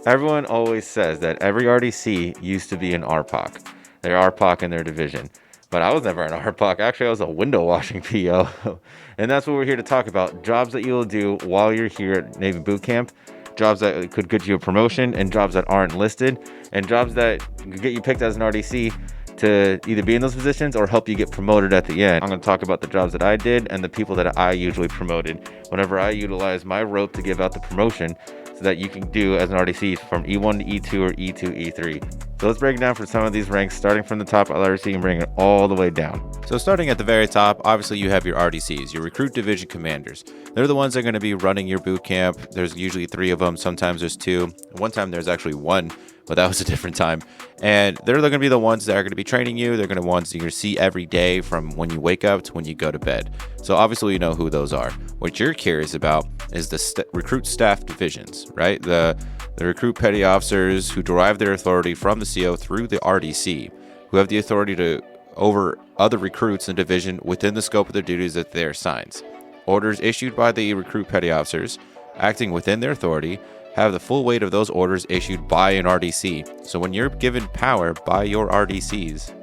Everyone always says that every RDC used to be an RPOC. They're RPOC in their division. But I was never an RPOC. Actually, I was a window washing PO. And that's what we're here to talk about. Jobs that you'll do while you're here at Navy Boot Camp. Jobs that could get you a promotion, and jobs that aren't listed, and jobs that could get you picked as an RDC to either be in those positions or help you get promoted at the end. I'm going to talk about the jobs that I did and the people that I usually promoted whenever I utilize my rope to give out the promotion, so that you can do as an RDC from E1 to E2 or E2, E3. So let's break down for some of these ranks, starting from the top RDC and bring it all the way down. So starting at the very top, obviously you have your RDCs, your recruit division commanders. They're the ones that are going to be running your boot camp. There's usually 3 of them. Sometimes there's 2. One time there's actually 1, but that was a different time. And they're going to be the ones that are going to be training you. They're going to be ones you're going to see every day from when you wake up to when you go to bed. So obviously you know who those are. What you're curious about is the recruit staff divisions, right? The recruit petty officers who derive their authority from the CO through the RDC, who have the authority to over other recruits in division within the scope of their duties that they're assigned. Orders issued by the recruit petty officers, acting within their authority, have the full weight of those orders issued by an RDC. So when you're given power by your RDCs,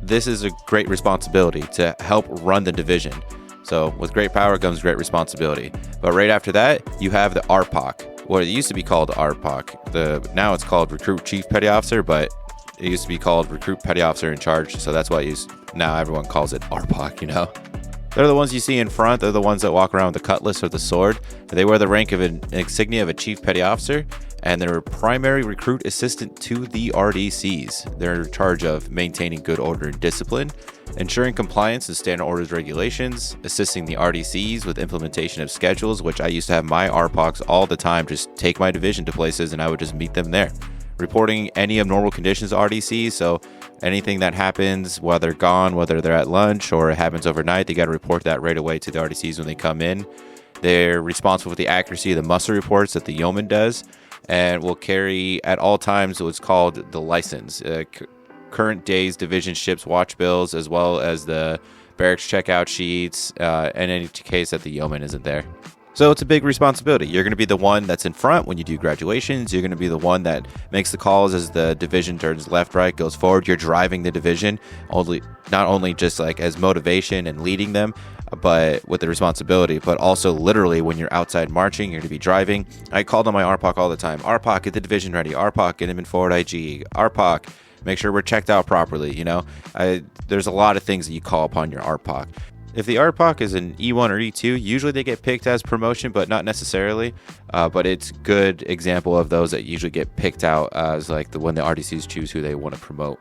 this is a great responsibility to help run the division. So with great power comes great responsibility. But right after that, you have the RPOC. What it used to be called RPOC. Now it's called Recruit Chief Petty Officer, but it used to be called Recruit Petty Officer in Charge. So that's why now everyone calls it RPOC, you know. They're the ones you see in front. They're the ones that walk around with the cutlass or the sword. They wear the rank of an insignia of a Chief Petty Officer, and they're a primary recruit assistant to the RDCs. They're in charge of maintaining good order and discipline, ensuring compliance with standard orders regulations, assisting the RDCs with implementation of schedules, which I used to have my RPOCs all the time just take my division to places and I would just meet them there. Reporting any abnormal conditions to RDCs, so anything that happens while they're gone, whether they're at lunch or it happens overnight, they got to report that right away to the RDCs when they come in. They're responsible for the accuracy of the muster reports that the yeoman does, and will carry at all times what's called the license, current day's division ships watch bills, as well as the barracks checkout sheets, in any case that the yeoman isn't there. So it's a big responsibility. You're going to be the one that's in front when you do graduations. You're going to be the one that makes the calls as the division turns left, right, goes forward. You're driving the division, not only just like as motivation and leading them, but with the responsibility, but also literally when you're outside marching, you're going to be driving. I called on my RPOC all the time. RPOC, get the division ready. RPOC, get him in forward IG. RPOC, make sure we're checked out properly. You know, there's a lot of things that you call upon your RPOC. If the RPOC is an E1 or E2, usually they get picked as promotion, but not necessarily. But it's a good example of those that usually get picked out as like when the RDCs choose who they want to promote.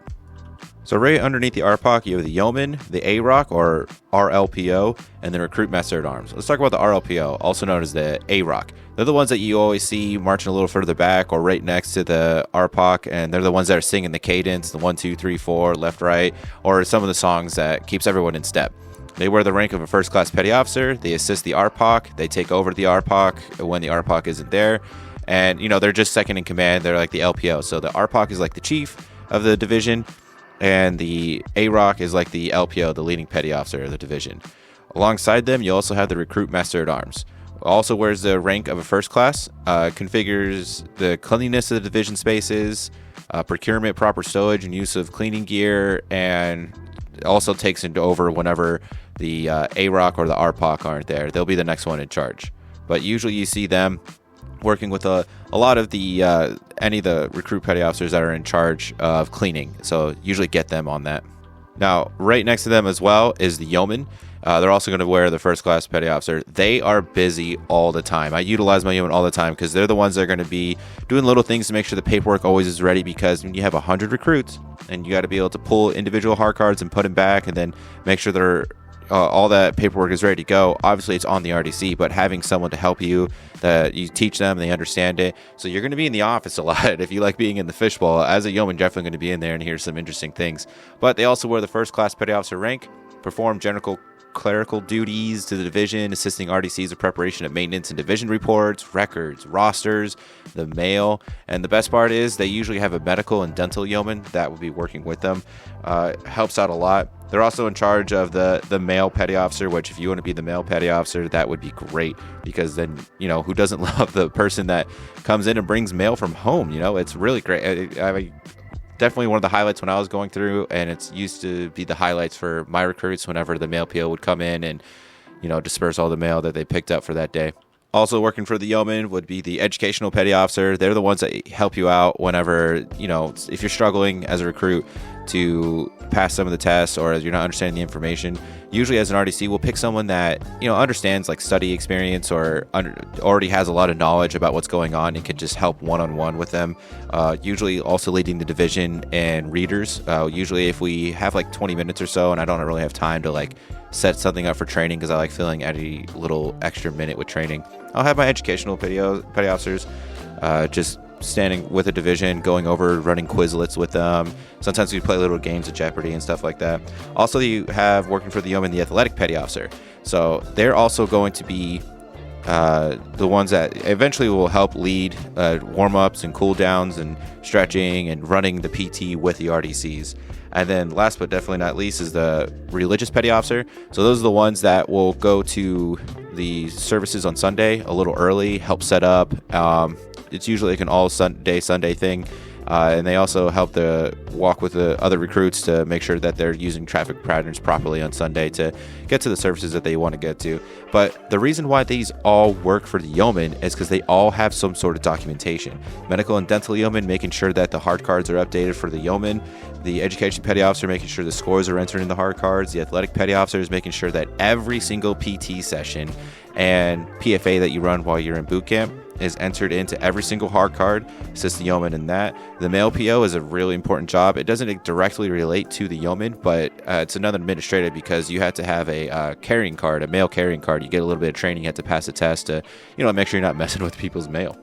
So right underneath the RPOC, you have the yeoman, the AROC or RLPO, and the recruit master at arms. Let's talk about the RLPO, also known as the AROC. They're the ones that you always see marching a little further back or right next to the RPOC, and they're the ones that are singing the cadence, the 1, 2, 3, 4, left, right, or some of the songs that keeps everyone in step. They wear the rank of a first-class petty officer. They assist the RPOC. They take over the RPOC when the RPOC isn't there. And, you know, they're just second in command. They're like the LPO. So the RPOC is like the chief of the division, and the AROC is like the LPO, the leading petty officer of the division. Alongside them, you also have the recruit master at arms. Also wears the rank of a first class, configures the cleanliness of the division spaces, procurement, proper stowage, and use of cleaning gear, and also takes it over whenever the AROC or the RPOC aren't there. They'll be the next one in charge. But usually you see them working with a lot of the any of the recruit petty officers that are in charge of cleaning. So usually get them on that. Now, right next to them as well is the yeoman. They're also going to wear the first class petty officer. They are busy all the time. I utilize my yeoman all the time because they're the ones that are going to be doing little things to make sure the paperwork always is ready, because when you have 100 recruits and you got to be able to pull individual hard cards and put them back and then make sure they're all that paperwork is ready to go. Obviously it's on the RDC, but having someone to help you, that you teach them, they understand it. So you're going to be in the office a lot. If you like being in the fishbowl, as a yeoman, definitely going to be in there and hear some interesting things. But they also wear the first class petty officer rank, perform general clerical duties to the division, assisting RDCs with preparation of maintenance and division reports, records, rosters, the mail. And the best part is they usually have a medical and dental yeoman that will be working with them. Helps out a lot. They're also in charge of the male petty officer, which if you want to be the male petty officer, that would be great, because then, who doesn't love the person that comes in and brings mail from home? It's really great. Definitely one of the highlights when I was going through, and it's used to be the highlights for my recruits whenever the mail PO would come in and, disperse all the mail that they picked up for that day. Also working for the yeoman would be the educational petty officer. They're the ones that help you out whenever, if you're struggling as a recruit to pass some of the tests or you're not understanding the information. Usually as an RDC, we'll pick someone that, understands like study experience or already has a lot of knowledge about what's going on and can just help one-on-one with them. Usually also leading the division and readers. Usually if we have like 20 minutes or so and I don't really have time to like set something up for training, because I like filling any little extra minute with training, I'll have my educational petty officers just standing with a division, going over, running Quizlets with them. Sometimes we play little games of Jeopardy and stuff like that. Also, you have working for the yeoman, the athletic petty officer. So they're also going to be the ones that eventually will help lead warm-ups and cool-downs and stretching and running the PT with the RDCs. And then last but definitely not least is the religious petty officer. So those are the ones that will go to the services on Sunday a little early, help set up. It's usually like an all Sunday thing. And they also help the walk with the other recruits to make sure that they're using traffic patterns properly on Sunday to get to the services that they want to get to. But the reason why these all work for the yeoman is because they all have some sort of documentation. Medical and dental yeoman making sure that the hard cards are updated for the yeoman. The education petty officer making sure the scores are entered in the hard cards. The athletic petty officer is making sure that every single PT session and PFA that you run while you're in boot camp is entered into every single hard card. Assist the yeoman in that. The male PO is a really important job. It doesn't directly relate to the yeoman, but it's another administrative, because you have to have a carrying card, a mail carrying card. You get a little bit of training. You have to pass a test to, make sure you're not messing with people's mail.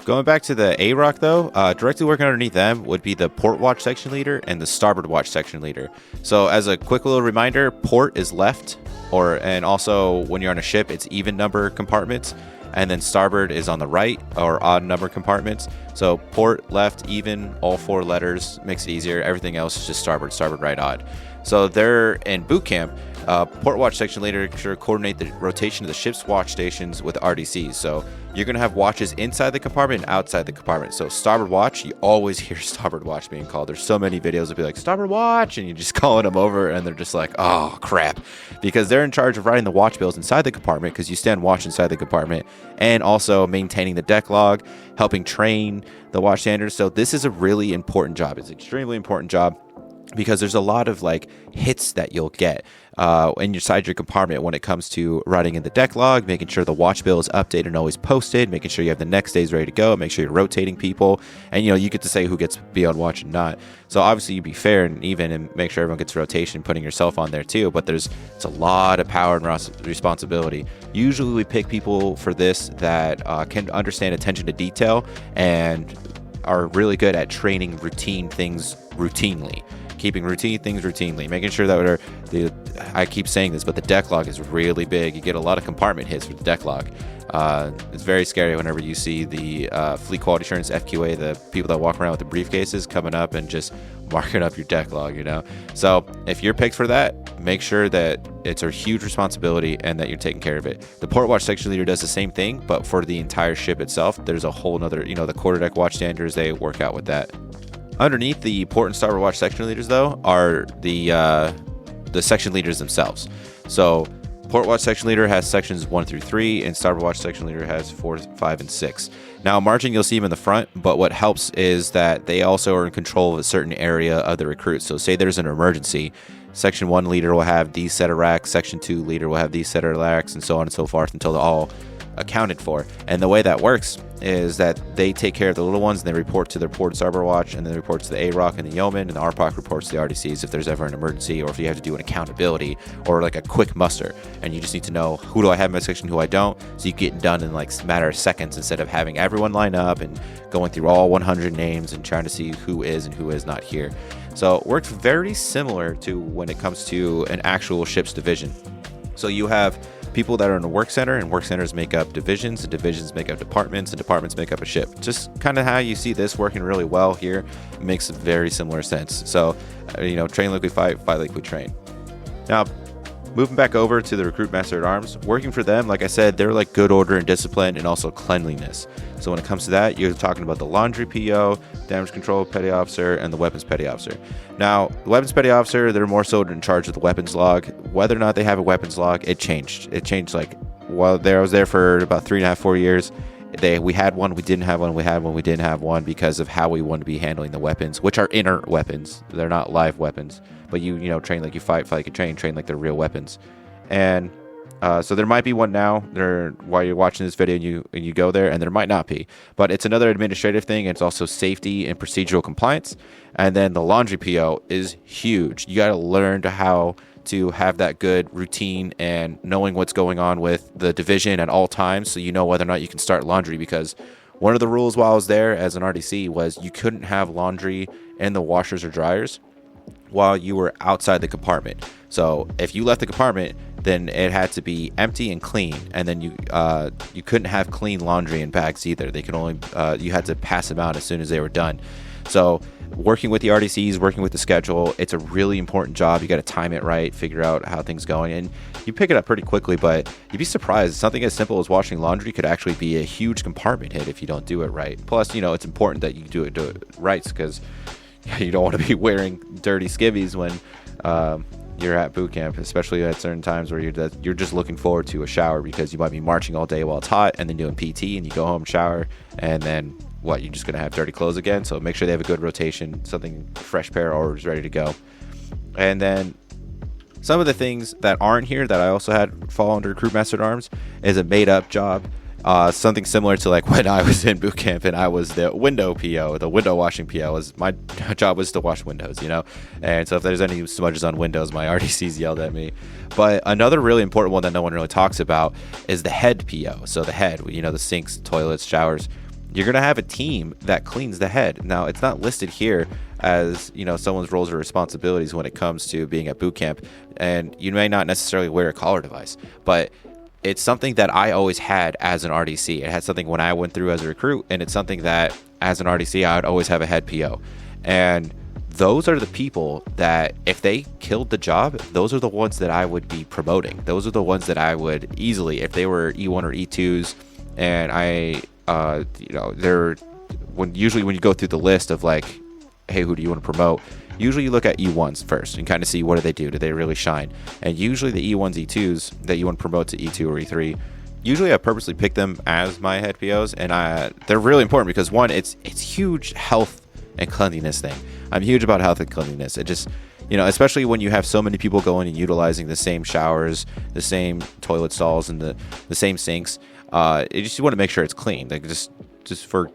Going back to the AROC though, directly working underneath them would be the port watch section leader and the starboard watch section leader. So as a quick little reminder, port is left, and also when you're on a ship, it's even number compartments. And then starboard is on the right, or odd number compartments. So port, left, even, all 4 letters, makes it easier. Everything else is just starboard, right, odd. So they're in boot camp. Port watch section leader should coordinate the rotation of the ship's watch stations with RDCs. So you're going to have watches inside the compartment and outside the compartment. So starboard watch, you always hear starboard watch being called. There's so many videos that be like, starboard watch, and you're just calling them over, and they're just like, oh, crap. Because they're in charge of writing the watch bills inside the compartment, because you stand watch inside the compartment, and also maintaining the deck log, helping train the watch standards. So this is a really important job. It's an extremely important job, because there's a lot of like hits that you'll get inside your compartment when it comes to writing in the deck log, making sure the watch bill is updated and always posted, making sure you have the next day's ready to go, make sure you're rotating people, and you get to say who gets to be on watch and not. So obviously you be fair and even and make sure everyone gets rotation, putting yourself on there too, but it's a lot of power and responsibility. Usually we pick people for this that can understand attention to detail and are really good at training routine things routinely. Keeping routine things routinely, making sure that I keep saying this, but the deck log is really big. You get a lot of compartment hits with the deck log. It's very scary whenever you see the Fleet Quality Assurance FQA, the people that walk around with the briefcases coming up and just marking up your deck log, So if you're picked for that, make sure that it's a huge responsibility and that you're taking care of it. The port watch section leader does the same thing, but for the entire ship itself, there's a whole nother, the quarterdeck watch standards, they work out with that. Underneath the port and starboard watch section leaders, though, are the section leaders themselves. So port watch section leader has sections 1 through 3, and starboard watch section leader has 4, 5, and 6. Now, marching, you'll see them in the front, but what helps is that they also are in control of a certain area of the recruit. So say there's an emergency, section 1 leader will have these set of racks, section 2 leader will have these set of racks, and so on and so forth until they're all accounted for. And the way that works is that they take care of the little ones, and they report to their port and starboard watch, and then they report to the AROC and the yeoman, and the RPOC reports to the RDCs if there's ever an emergency, or if you have to do an accountability or like a quick muster, and you just need to know who do I have in my section, who I don't, so you get it done in like a matter of seconds instead of having everyone line up and going through all 100 names and trying to see who is and who is not here. So it works very similar to when it comes to an actual ship's division. So you have people that are in a work center, and work centers make up divisions, and divisions make up departments, and departments make up a ship. Just kind of how you see this working really well here makes very similar sense. So, train like we fight, fight like we train. Now, moving back over to the recruit master at arms, working for them, like I said, they're like good order and discipline and also cleanliness. So when it comes to that, you're talking about the laundry PO, damage control petty officer, and the weapons petty officer. Now, the weapons petty officer, they're more so in charge of the weapons log. Whether or not they have a weapons log, it changed. It changed like while I was there for about 3.5, 4 years. We had one, we didn't have one, we had one, we didn't have one because of how we want to be handling the weapons, which are inert weapons. They're not live weapons, but you train like you fight like you train like they're real weapons. And so there might be one now there while you're watching this video and you go there, and there might not be, but it's another administrative thing. It's also safety and procedural compliance. And then the laundry PO is huge. You got to learn how to have that good routine and knowing what's going on with the division at all times, so you know whether or not you can start laundry. Because one of the rules while I was there as an RDC was you couldn't have laundry in the washers or dryers while you were outside the compartment. So if you left the compartment, then it had to be empty and clean, and then you couldn't have clean laundry in bags either. They could only you had to pass them out as soon as they were done. So working with the RDCs, working with the schedule, it's a really important job. You got to time it right, figure out how things going, and you pick it up pretty quickly. But you'd be surprised. Something as simple as washing laundry could actually be a huge compartment hit if you don't do it right. Plus, it's important that you do it right, because you don't want to be wearing dirty skivvies when you're at boot camp, especially at certain times where you're just looking forward to a shower, because you might be marching all day while it's hot and then doing PT, and you go home, shower, and then you're just going to have dirty clothes again. So make sure they have a good rotation, something fresh pair always ready to go. And then some of the things that aren't here that I also had fall under recruit master at arms is a made up job. Something similar to like when I was in boot camp and I was the window PO, the window washing PO. Was my job was to wash windows, And so if there's any smudges on windows, my RDCs yelled at me. But another really important one that no one really talks about is the head PO. So the head, the sinks, toilets, showers. You're gonna have a team that cleans the head. Now, it's not listed here as someone's roles or responsibilities when it comes to being at boot camp, and you may not necessarily wear a collar device, but it's something that I always had as an RDC. It had something when I went through as a recruit, and it's something that as an RDC, I would always have a head PO. And those are the people that if they killed the job, those are the ones that I would be promoting. Those are the ones that I would easily, if they were E1 or E2s, and usually when you go through the list of like, hey, who do you want to promote? Usually you look at E1s first and kind of see what do they do? Do they really shine? And usually the E1s, E2s that you want to promote to E2 or E3, usually I purposely pick them as my head POs, and they're really important because one, it's huge health and cleanliness thing. I'm huge about health and cleanliness. It just, especially when you have so many people going and utilizing the same showers, the same toilet stalls, and the same sinks. You just want to make sure it's clean, like just for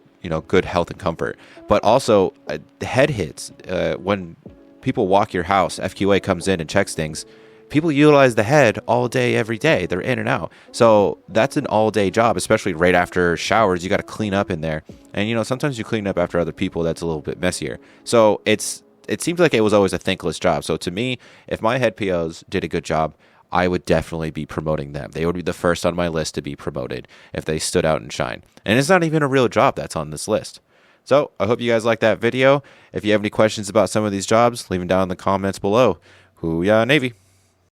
good health and comfort. But also the head hits, when people walk your house, FQA comes in and checks things. People utilize the head all day, every day. They're in and out. So that's an all day job, especially right after showers. You got to clean up in there. And, sometimes you clean up after other people. That's a little bit messier. So it seems like it was always a thankless job. So to me, if my head POs did a good job, I would definitely be promoting them. They would be the first on my list to be promoted if they stood out and shine. And it's not even a real job that's on this list. So I hope you guys liked that video. If you have any questions about some of these jobs, leave them down in the comments below. Hooyah Navy.